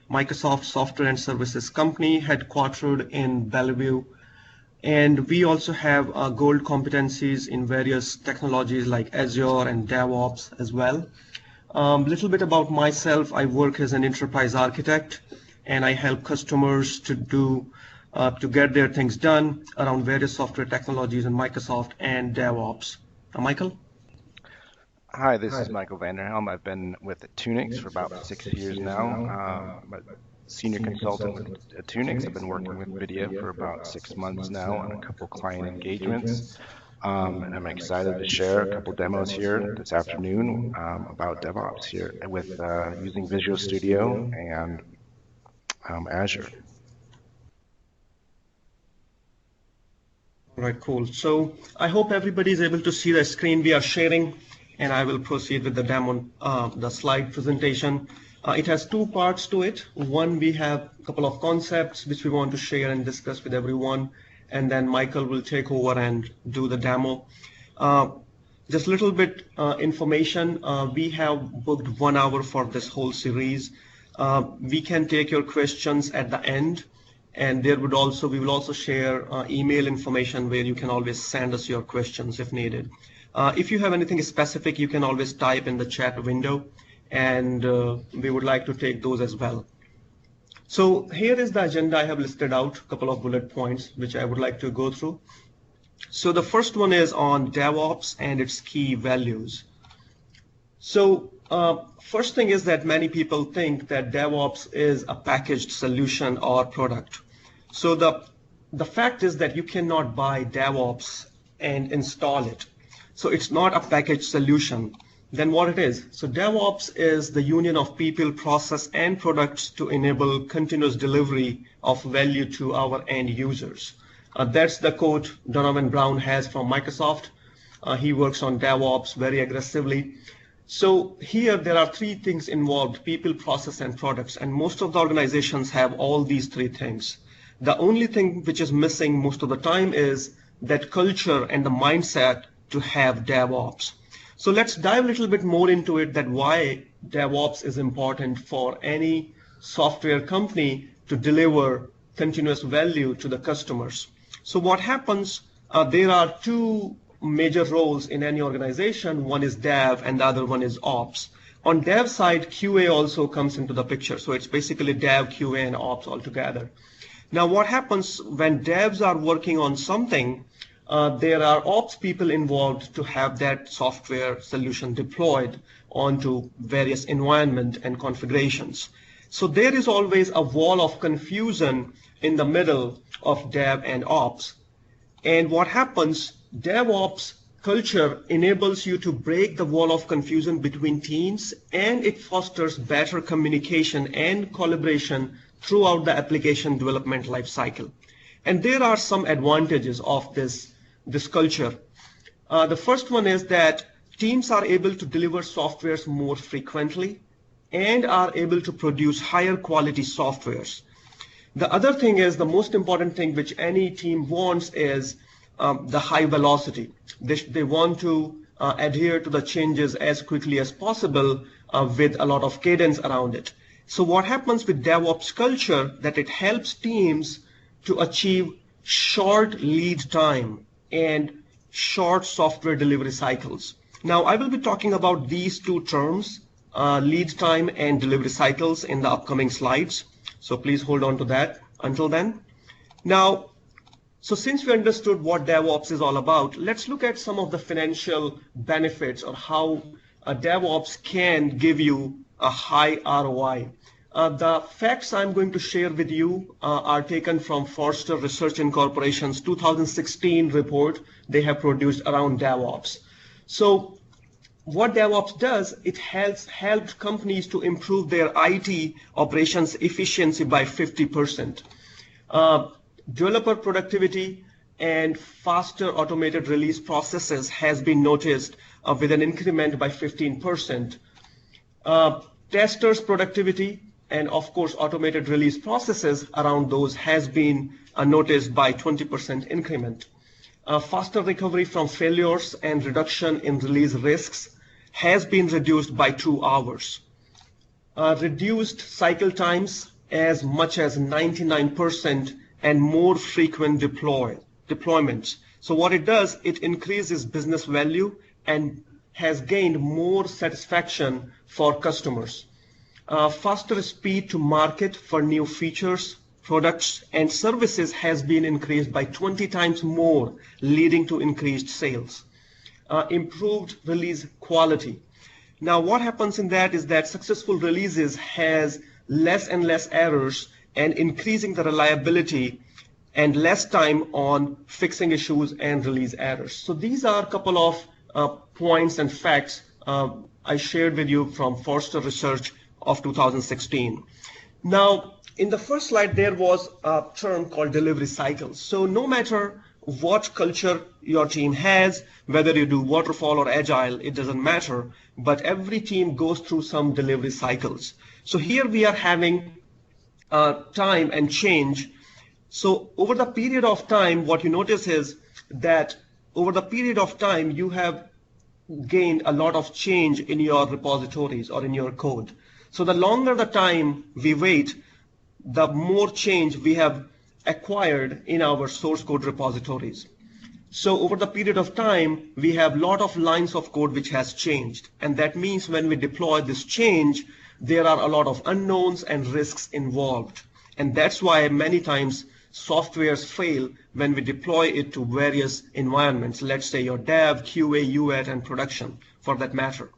Microsoft software and services company headquartered in Bellevue. And we also have gold competencies in various technologies like Azure and DevOps as well. Little bit about myself. I work as an enterprise architect, and I help customers to get their things done around various software technologies in Microsoft and DevOps. Michael? Hi, this is Michael Vanderhelm. I've been with Tunix for about 6 years now. I'm a senior consultant with Tunix. I've been working with Vidya for about 6 months now on a couple client engagements. And I'm excited to share a couple demos here this afternoon about DevOps here with using Visual Studio and Azure. All right, cool. So I hope everybody is able to see the screen we are sharing, and I will proceed with the demo, the slide presentation. It has two parts to it. One, we have a couple of concepts which we want to share and discuss with everyone, and then Michael will take over and do the demo. Just a little bit information. We have booked 1 hour for this whole series. We can take your questions at the end, and we will also share email information where you can always send us your questions if needed. If you have anything specific, you can always type in the chat window, and we would like to take those as well. So here is the agenda I have listed out, a couple of bullet points which I would like to go through. So the first one is on DevOps and its key values. So first thing is that many people think that DevOps is a packaged solution or product. So the fact is that you cannot buy DevOps and install it. So it's not a packaged solution. Then what it is? So DevOps is the union of people, process, and products to enable continuous delivery of value to our end users. That's the quote Donovan Brown has from Microsoft. He works on DevOps very aggressively. So here there are three things involved: people, process, and products. And most of the organizations have all these three things. The only thing which is missing most of the time is that culture and the mindset to have DevOps. So let's dive a little bit more into it, that why DevOps is important for any software company to deliver continuous value to the customers. So what happens, there are two major roles in any organization. One is dev and the other one is ops. On dev side, QA also comes into the picture. So it's basically dev, QA, and ops all together. Now what happens when devs are working on something, there are ops people involved to have that software solution deployed onto various environment and configurations. So there is always a wall of confusion in the middle of dev and ops. And what happens, DevOps culture enables you to break the wall of confusion between teams, and it fosters better communication and collaboration throughout the application development lifecycle. And there are some advantages of this culture. The first one is that teams are able to deliver softwares more frequently and are able to produce higher quality softwares. The other thing is, the most important thing which any team wants is the high velocity. They want to adhere to the changes as quickly as possible with a lot of cadence around it. So what happens with DevOps culture, that it helps teams to achieve short lead time and short software delivery cycles. Now I will be talking about these two terms, lead time and delivery cycles, in the upcoming slides. So please hold on to that until then. Now, so since we understood what DevOps is all about, let's look at some of the financial benefits or how a DevOps can give you a high ROI. The facts I'm going to share with you are taken from Forrester Research Incorporation's 2016 report they have produced around DevOps. So what DevOps does, it helps companies to improve their IT operations efficiency by 50%. Developer productivity and faster automated release processes has been noticed with an increment by 15%. Testers' productivity and of course automated release processes around those has been noticed by 20% increment. Faster recovery from failures and reduction in release risks has been reduced by 2 hours. Reduced cycle times as much as 99% and more frequent deployments. So what it does, it increases business value and has gained more satisfaction for customers. Faster speed to market for new features, products, and services has been increased by 20 times more, leading to increased sales. Improved release quality. Now what happens in that is that successful releases has less and less errors and increasing the reliability and less time on fixing issues and release errors. So these are a couple of points and facts I shared with you from Forrester research of 2016. Now, in the first slide, there was a term called delivery cycles. So no matter what culture your team has, whether you do waterfall or agile, it doesn't matter, but every team goes through some delivery cycles. So here we are having time and change. So over the period of time, what you notice is that over the period of time, you have gained a lot of change in your repositories or in your code. So the longer the time we wait, the more change we have acquired in our source code repositories. So over the period of time, we have a lot of lines of code which has changed. And that means when we deploy this change, there are a lot of unknowns and risks involved. And that's why many times softwares fail when we deploy it to various environments. Let's say your dev, QA, UAT, and production for that matter.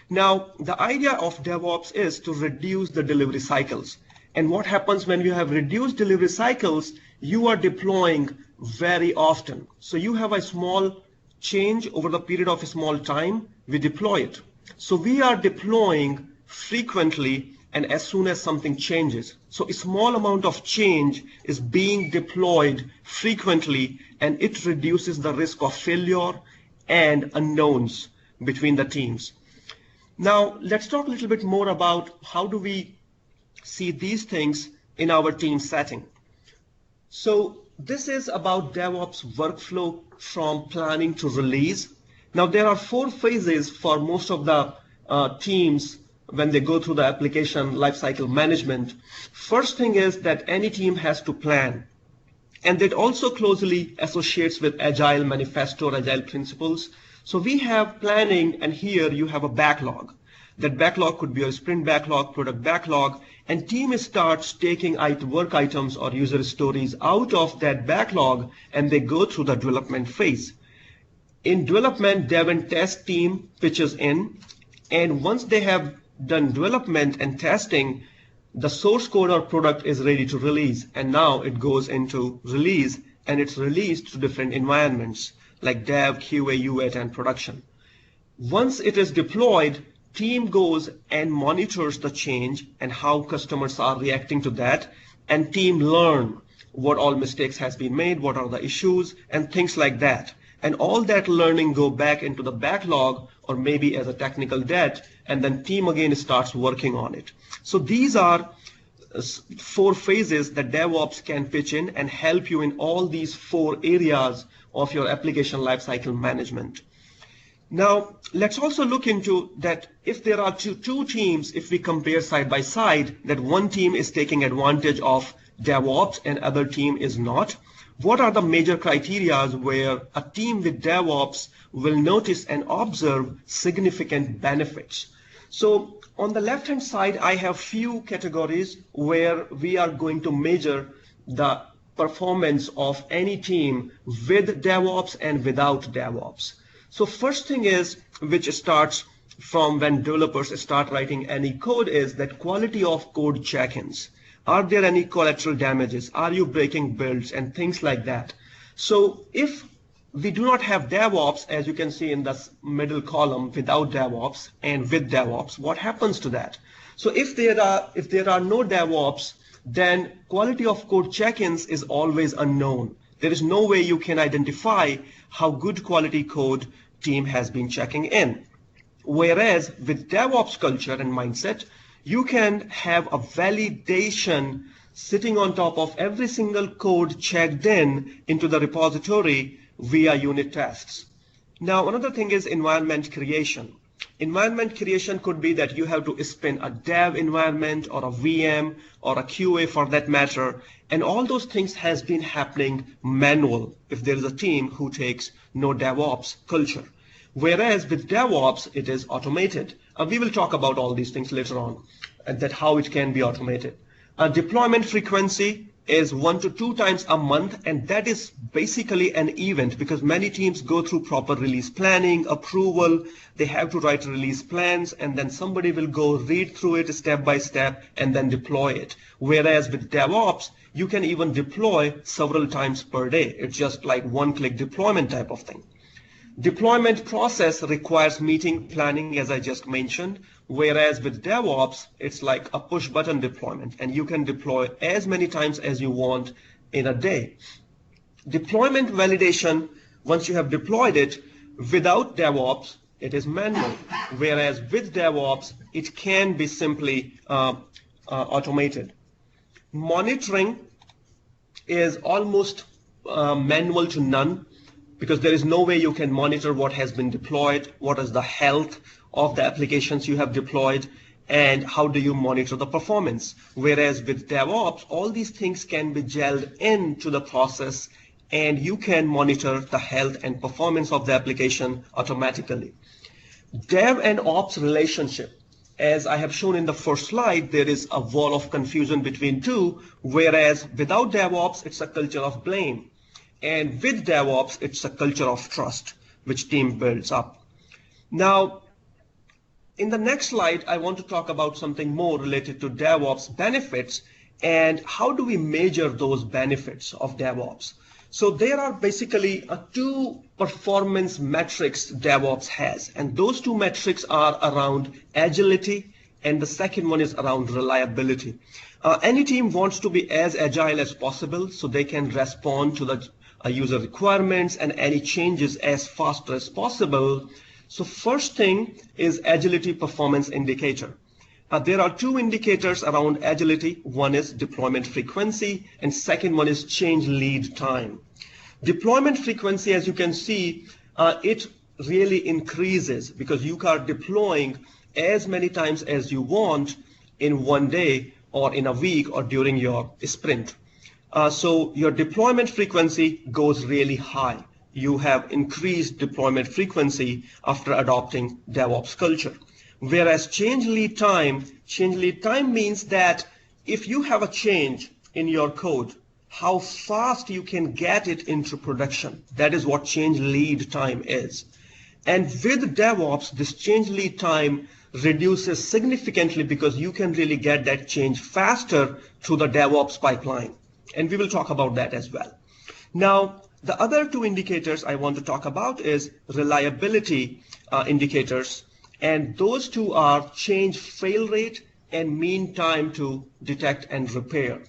Now, the idea of DevOps is to reduce the delivery cycles. And what happens when you have reduced delivery cycles, you are deploying very often. So you have a small change over the period of a small time, we deploy it. So we are deploying frequently and as soon as something changes. So a small amount of change is being deployed frequently, and it reduces the risk of failure and unknowns between the teams. Now, let's talk a little bit more about how do we see these things in our team setting. So this is about DevOps workflow from planning to release. Now, there are 4 phases for most of the teams when they go through the application lifecycle management. First thing is that any team has to plan. And it also closely associates with Agile manifesto, Agile principles. So we have planning, and here you have a backlog. That backlog could be a sprint backlog, product backlog, and team starts taking work items or user stories out of that backlog, and they go through the development phase. In development, dev and test team pitches in, and once they have done development and testing, the source code or product is ready to release, and now it goes into release, and it's released to different environments like dev, QA, UAT, and production. Once it is deployed, team goes and monitors the change and how customers are reacting to that, and team learn what all mistakes has been made, what are the issues, and things like that. And all that learning go back into the backlog or maybe as a technical debt, and then team again starts working on it. So these are 4 phases that DevOps can pitch in and help you in all these 4 areas of your application lifecycle management. Now, let's also look into that if there are two teams, if we compare side by side, that one team is taking advantage of DevOps and other team is not. What are the major criteria where a team with DevOps will notice and observe significant benefits? So on the left-hand side, I have few categories where we are going to measure the performance of any team with DevOps and without DevOps. So first thing is, which starts from when developers start writing any code, is that quality of code check-ins. Are there any collateral damages? Are you breaking builds and things like that? So if we do not have DevOps, as you can see in the middle column, without DevOps and with DevOps, what happens to that? So if there are no DevOps, then quality of code check-ins is always unknown. There is no way you can identify how good quality code team has been checking in. Whereas with DevOps culture and mindset, you can have a validation sitting on top of every single code checked in into the repository via unit tests. Now, another thing is environment creation. Environment creation could be that you have to spin a dev environment or a VM or a QA for that matter. And all those things has been happening manual if there is a team who takes no DevOps culture. Whereas with DevOps, it is automated. We will talk about all these things later on, and that how it can be automated. Deployment frequency is 1 to 2 times a month, and that is basically an event because many teams go through proper release planning, approval, they have to write release plans, and then somebody will go read through it step by step and then deploy it. Whereas with DevOps, you can even deploy several times per day. It's just like one-click deployment type of thing. Deployment process requires meeting planning, as I just mentioned, whereas with DevOps, it's like a push-button deployment, and you can deploy as many times as you want in a day. Deployment validation, once you have deployed it, without DevOps, it is manual, whereas with DevOps, it can be simply automated. Monitoring is almost manual to none, because there is no way you can monitor what has been deployed, what is the health of the applications you have deployed, and how do you monitor the performance. Whereas with DevOps, all these things can be gelled into the process, and you can monitor the health and performance of the application automatically. Dev and Ops relationship. As I have shown in the first slide, there is a wall of confusion between two, whereas without DevOps, it's a culture of blame. And with DevOps, it's a culture of trust, which team builds up. Now, in the next slide, I want to talk about something more related to DevOps benefits and how do we measure those benefits of DevOps. So there are basically 2 performance metrics DevOps has, and those 2 metrics are around agility, and the second one is around reliability. Any team wants to be as agile as possible so they can respond to the user requirements and any changes as fast as possible. So first thing is agility performance indicator. There are 2 indicators around agility. One is deployment frequency, and second one is change lead time. Deployment frequency, as you can see, it really increases because you are deploying as many times as you want in one day or in a week or during your sprint. So your deployment frequency goes really high. You have increased deployment frequency after adopting DevOps culture. Whereas change lead time means that if you have a change in your code, how fast you can get it into production. That is what change lead time is. And with DevOps, this change lead time reduces significantly because you can really get that change faster through the DevOps pipeline. And we will talk about that as well. Now, the other 2 indicators I want to talk about is reliability indicators. And those 2 are change fail rate and mean time to detect and repair.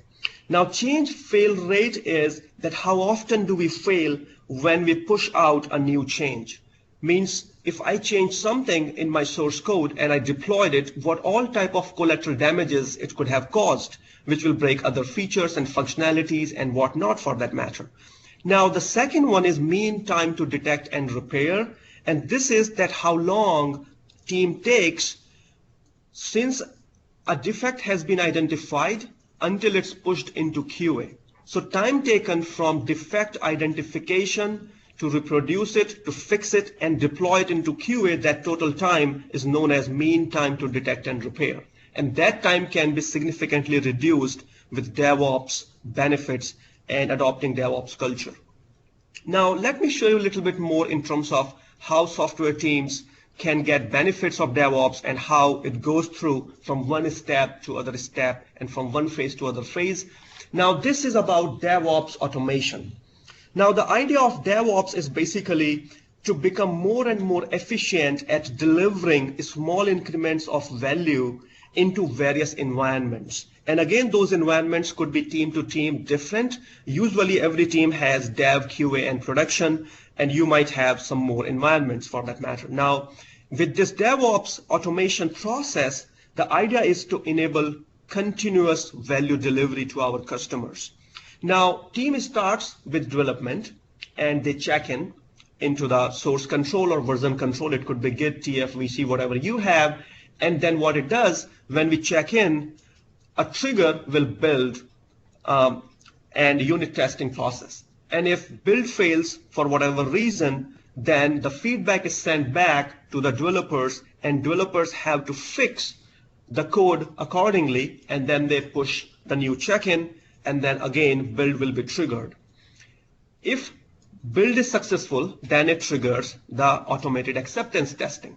Now, change fail rate is that how often do we fail when we push out a new change. Means if I change something in my source code and I deployed it, what all type of collateral damages it could have caused, which will break other features and functionalities and whatnot for that matter. Now, the second one is mean time to detect and repair. And this is that how long team takes since a defect has been identified until it's pushed into QA. So time taken from defect identification to reproduce it, to fix it, and deploy it into QA, that total time is known as mean time to detect and repair. And that time can be significantly reduced with DevOps benefits and adopting DevOps culture. Now, let me show you a little bit more in terms of how software teams can get benefits of DevOps and how it goes through from one step to other step and from one phase to other phase. Now, this is about DevOps automation. Now, the idea of DevOps is basically to become more and more efficient at delivering small increments of value into various environments. And again, those environments could be team to team different. Usually every team has dev, QA, and production, and you might have some more environments for that matter. Now, with this DevOps automation process, the idea is to enable continuous value delivery to our customers. Now, team starts with development and they check in into the source control or version control. It could be Git, TF, whatever you have. And then what it does, when we check in, a trigger will build and unit testing process. And if build fails for whatever reason, then the feedback is sent back to the developers, and developers have to fix the code accordingly, and then they push the new check-in, and then again build will be triggered. If build is successful, then it triggers the automated acceptance testing.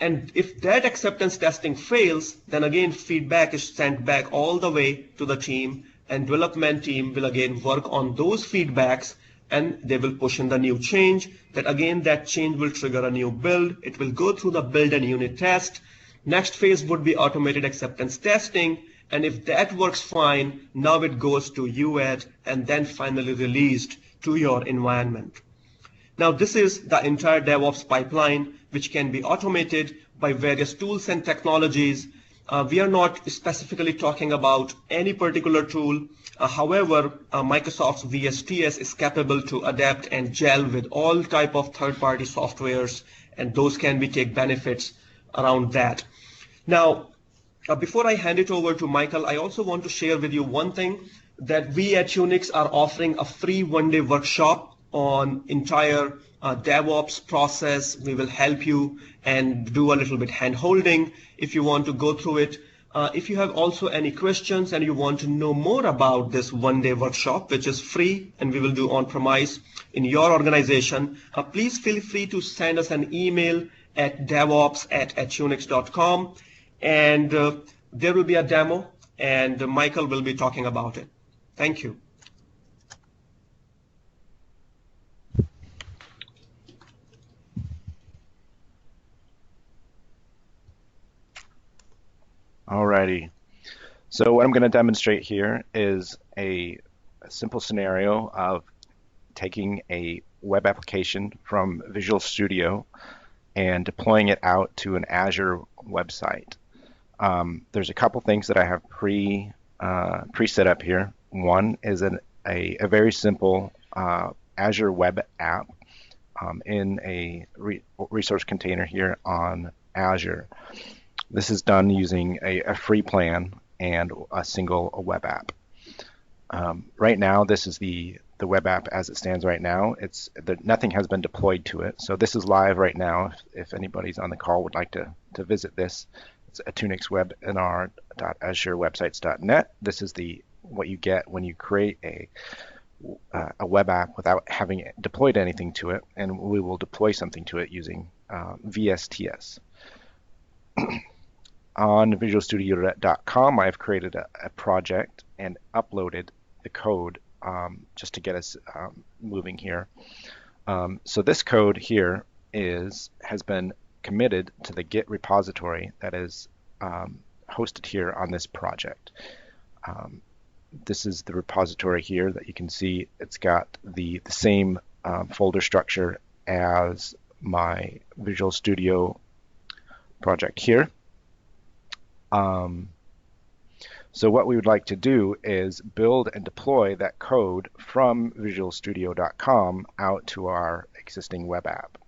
And if that acceptance testing fails, then again feedback is sent back all the way to the team, and development team will again work on those feedbacks, and they will push in the new change. That again, that change will trigger a new build. It will go through the build and unit test. Next phase would be automated acceptance testing. And if that works fine, now it goes to UAT and then finally released to your environment. Now this is the entire DevOps pipeline, which can be automated by various tools and technologies. We are not specifically talking about any particular tool. However, Microsoft's VSTS is capable to adapt and gel with all type of third-party softwares, and those can be take benefits around that. Now, before I hand it over to Michael, I also want to share with you one thing, that we at Unix are offering a free one-day workshop on entire DevOps process. We will help you and do a little bit hand-holding if you want to go through it. If you have also any questions and you want to know more about this one-day workshop, which is free and we will do on-premise in your organization, please feel free to send us an email at devops@unix.com, and there will be a demo, and Michael will be talking about it. Thank you. Alrighty. So what I'm going to demonstrate here is a simple scenario of taking a web application from Visual Studio and deploying it out to an Azure website. There's a couple things that I have pre-set up here. One is a very simple Azure web app in a resource container here on Azure. This is done using a free plan and a single web app. Right now, this is the web app as it stands right now. Nothing has been deployed to it, so this is live right now. If anybody's on the call would like to visit this, it's at tunixwebinr.azurewebsites.net. This is what you get when you create a web app without having deployed anything to it, and we will deploy something to it using VSTS. On visualstudio.com, I've created a project and uploaded the code just to get us moving here. So this code here has been committed to the Git repository that is hosted here on this project. This is the repository here that you can see. It's got the same folder structure as my Visual Studio project here. So what we would like to do is build and deploy that code from visualstudio.com out to our existing web app.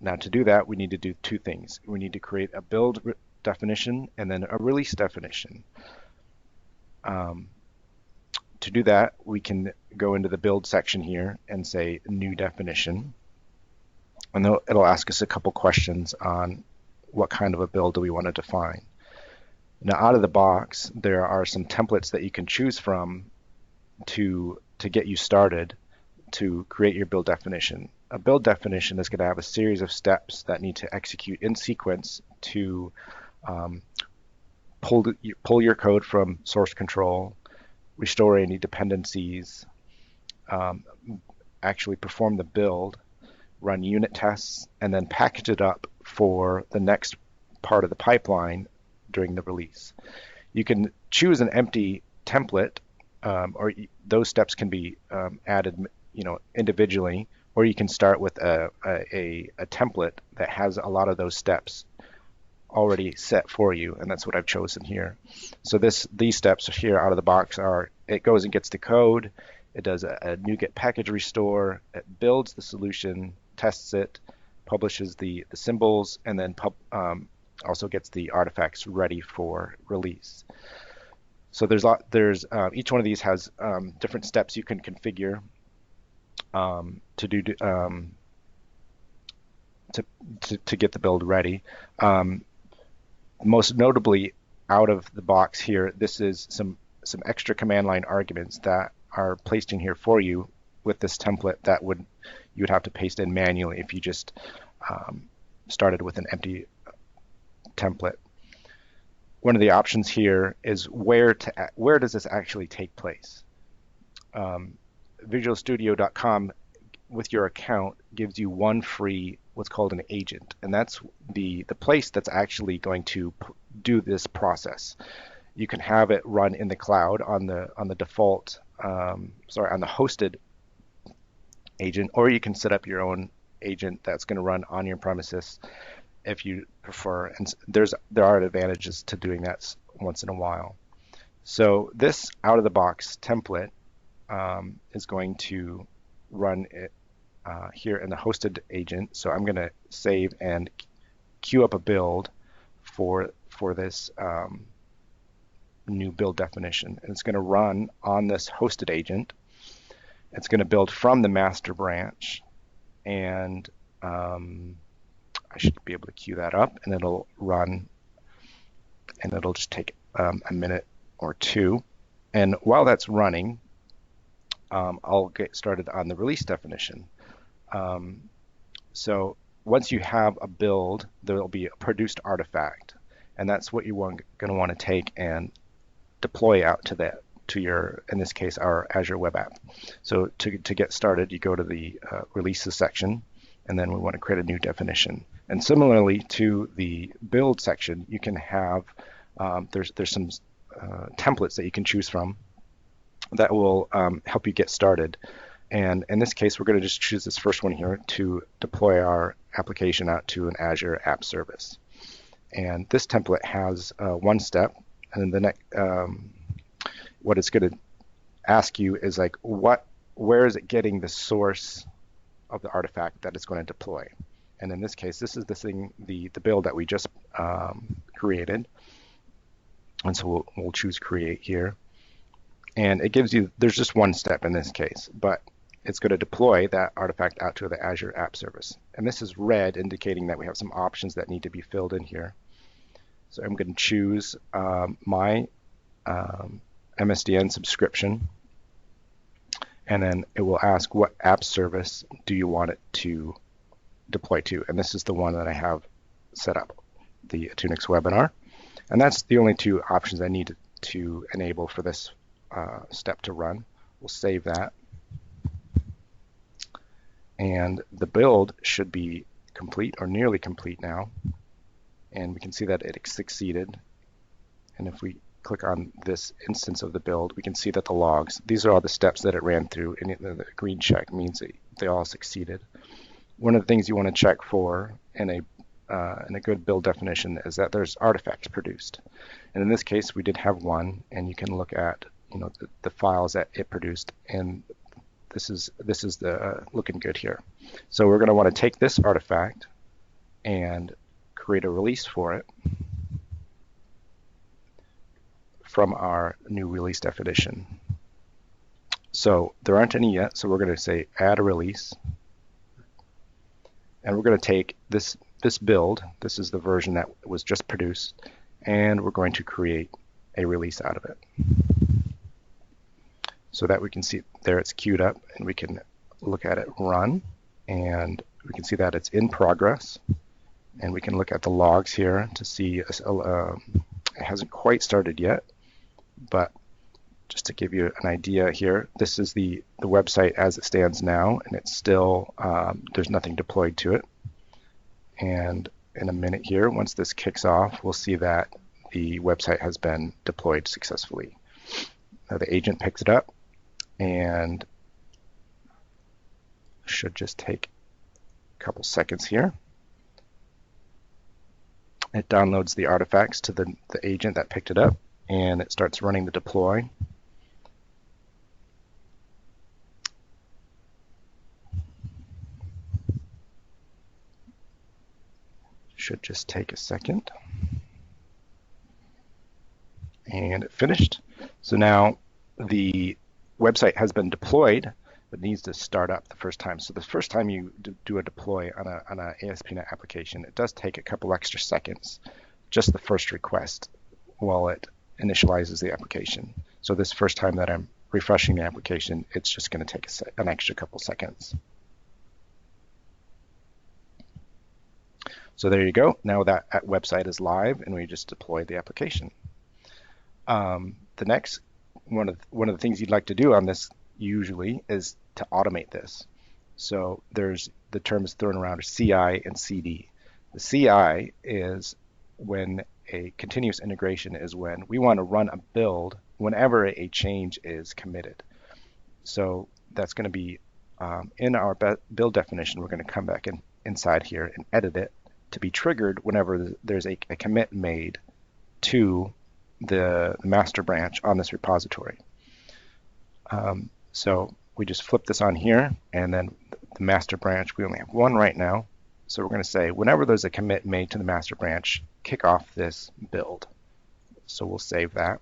Now to do that, we need to do two things. We need to create a build definition and then a release definition. To do that, we can go into the build section here and say new definition. And it'll ask us a couple questions on what kind of a build do we want to define. Now out of the box, there are some templates that you can choose from to get you started to create your build definition. A build definition is going to have a series of steps that need to execute in sequence to pull your code from source control, restore any dependencies, actually perform the build, run unit tests, and then package it up for the next part of the pipeline during the release. You can choose an empty template, or those steps can be added, individually, or you can start with a template that has a lot of those steps already set for you, and that's what I've chosen here. So these steps here out of the box are: it goes and gets the code, It does a NuGet package restore. It builds the solution, tests it, publishes the symbols, and then also gets the artifacts ready for release. So there's each one of these has different steps you can configure to do to get the build ready. Most notably, out of the box here, this is some extra command line arguments that are placed in here for you with this template that you would have to paste in manually if you just started with an empty template. One of the options here is where does this actually take place. VisualStudio.com with your account gives you one free what's called an agent, and that's the place that's actually going to do this process. You can have it run in the cloud on the default on the hosted agent, or you can set up your own agent that's going to run on your premises if you prefer, and there are advantages to doing that once in a while. So this out of the box template is going to run it here in the hosted agent. So I'm going to save and queue up a build for this new build definition. And it's going to run on this hosted agent. It's going to build from the master branch, and I should be able to queue that up, and it'll run, and it'll just take a minute or two. And while that's running, I'll get started on the release definition. So once you have a build, there will be a produced artifact, and that's what you're going to want to take and deploy out to your, in this case, our Azure web app. So to get started, you go to the releases section, and then we want to create a new definition. And similarly to the build section, you can have there's some templates that you can choose from that will help you get started. And in this case, we're going to just choose this first one here to deploy our application out to an Azure app service. And this template has one step, and then the next, what it's going to ask you is like, where is it getting the source of the artifact that it's going to deploy? And in this case, this is the build that we just created. And so we'll choose create here. And it gives you, there's just one step in this case, but it's going to deploy that artifact out to the Azure app service. And this is red, indicating that we have some options that need to be filled in here. So I'm going to choose my MSDN subscription, and then it will ask what app service do you want it to deploy to, and this is the one that I have set up, the Tunix webinar, and that's the only two options I need to enable for this step to run. We'll save that, and the build should be complete or nearly complete now, and we can see that it succeeded. And if we click on this instance of the build, we can see that the logs, these are all the steps that it ran through, and the green check means that they all succeeded. One of the things you want to check for in a good build definition is that there's artifacts produced, and in this case we did have one, and you can look at the files that it produced, and this is the looking good here. So we're going to want to take this artifact and create a release for it from our new release definition. So there aren't any yet, so we're going to say add a release, and we're going to take this build, this is the version that was just produced, and we're going to create a release out of it so that we can see there it's queued up, and we can look at it run, and we can see that it's in progress, and we can look at the logs here to see it hasn't quite started yet, but just to give you an idea here, this is the website as it stands now, and it's still, there's nothing deployed to it. And in a minute here, once this kicks off, we'll see that the website has been deployed successfully. Now the agent picks it up, and should just take a couple seconds here. It downloads the artifacts to the agent that picked it up, and it starts running the deploy. Should just take a second. And it finished. So now the website has been deployed, but needs to start up the first time. So the first time you do a deploy on a ASP.NET application, it does take a couple extra seconds, just the first request, while it initializes the application. So this first time that I'm refreshing the application, it's just going to take an extra couple seconds. So there you go. Now that website is live, and we just deployed the application. The next one of the things you'd like to do on this usually is to automate this. So there's the terms thrown around CI and CD. The CI is when a continuous integration is when we want to run a build whenever a change is committed. So that's going to be in our build definition. We're going to come back inside here and edit it to be triggered whenever there's a commit made to the master branch on this repository. So we just flip this on here, and then the master branch, we only have one right now. So we're going to say whenever there's a commit made to the master branch, kick off this build. So we'll save that.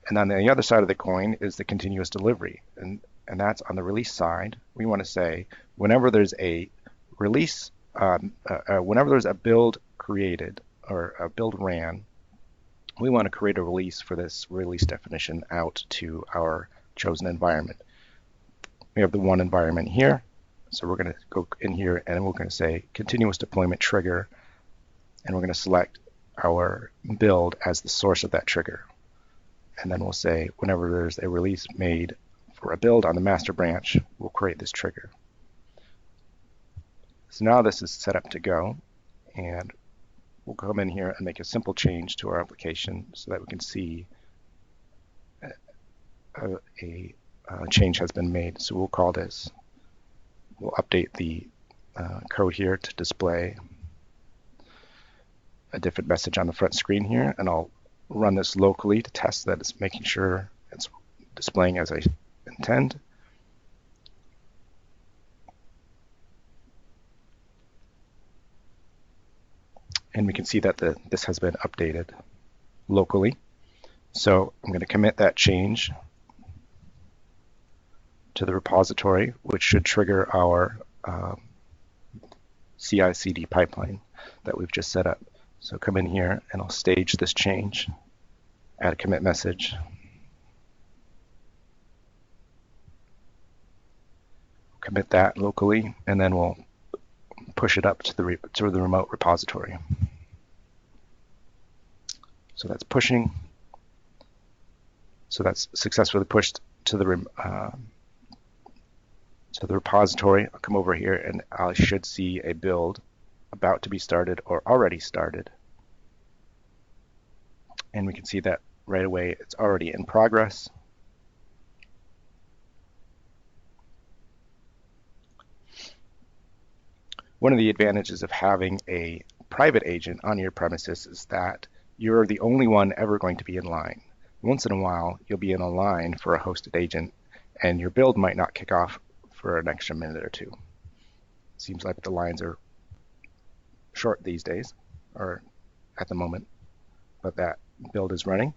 And on the other side of the coin is the continuous delivery, and that's on the release side. We want to say whenever there's a release, whenever there's a build created or a build ran, we want to create a release for this release definition out to our chosen environment. We have the one environment here, so we're going to go in here and we're going to say continuous deployment trigger, and we're going to select our build as the source of that trigger. And then we'll say whenever there's a release made for a build on the master branch, we'll create this trigger. So now this is set up to go, and we'll come in here and make a simple change to our application so that we can see a change has been made. So we'll call this, we'll update the code here to display a different message on the front screen here, and I'll run this locally to test that it's making sure it's displaying as I intend. And we can see that this has been updated locally. So I'm going to commit that change to the repository, which should trigger our CI/CD pipeline that we've just set up. So come in here and I'll stage this change, add a commit message. Commit that locally, and then we'll push it up to the remote repository. So that's pushing. So that's successfully pushed to the repository. I'll come over here and I should see a build about to be started or already started. And we can see that right away it's already in progress. One of the advantages of having a private agent on your premises is that you're the only one ever going to be in line. Once in a while, you'll be in a line for a hosted agent, and your build might not kick off for an extra minute or two. Seems like the lines are short these days, or at the moment, but that build is running.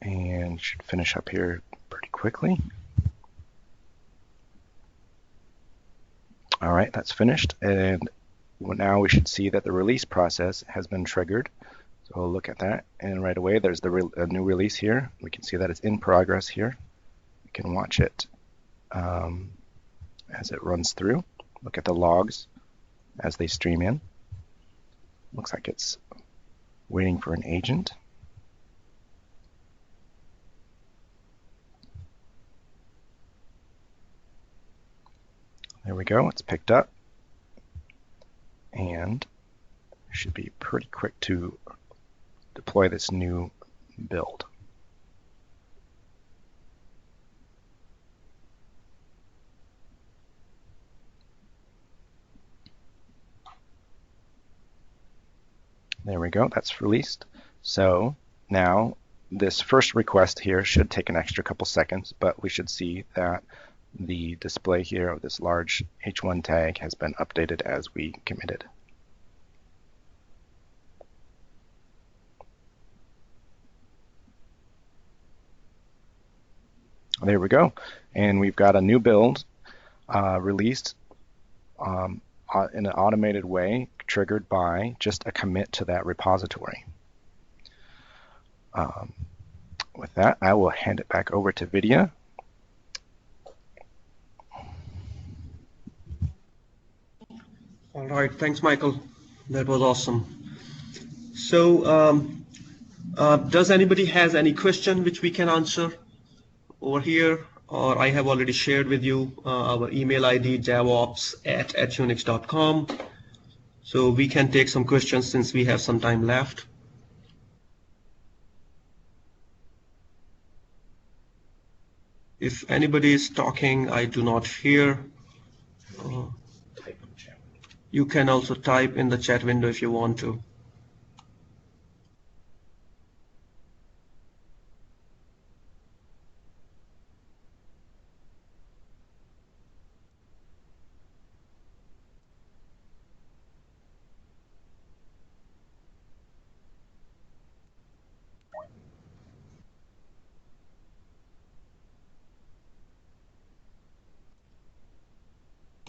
And should finish up here pretty quickly. All right, that's finished, and now we should see that the release process has been triggered. So we'll look at that, and right away there's a new release here. We can see that it's in progress here. We can watch it as it runs through. Look at the logs as they stream in. Looks like it's waiting for an agent. There we go, it's picked up, and should be pretty quick to deploy this new build. There we go, that's released. So now this first request here should take an extra couple seconds, but we should see that the display here of this large H1 tag has been updated as we committed. There we go, and we've got a new build released in an automated way, triggered by just a commit to that repository. With that, I will hand it back over to Vidya. All right, thanks, Michael. That was awesome. So does anybody has any question which we can answer over here? Or I have already shared with you our email ID, devops@unix.com. So we can take some questions since we have some time left. If anybody is talking, I do not hear. You can also type in the chat window if you want to.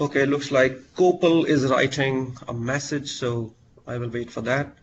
Okay, looks like Kopal is writing a message, so I will wait for that.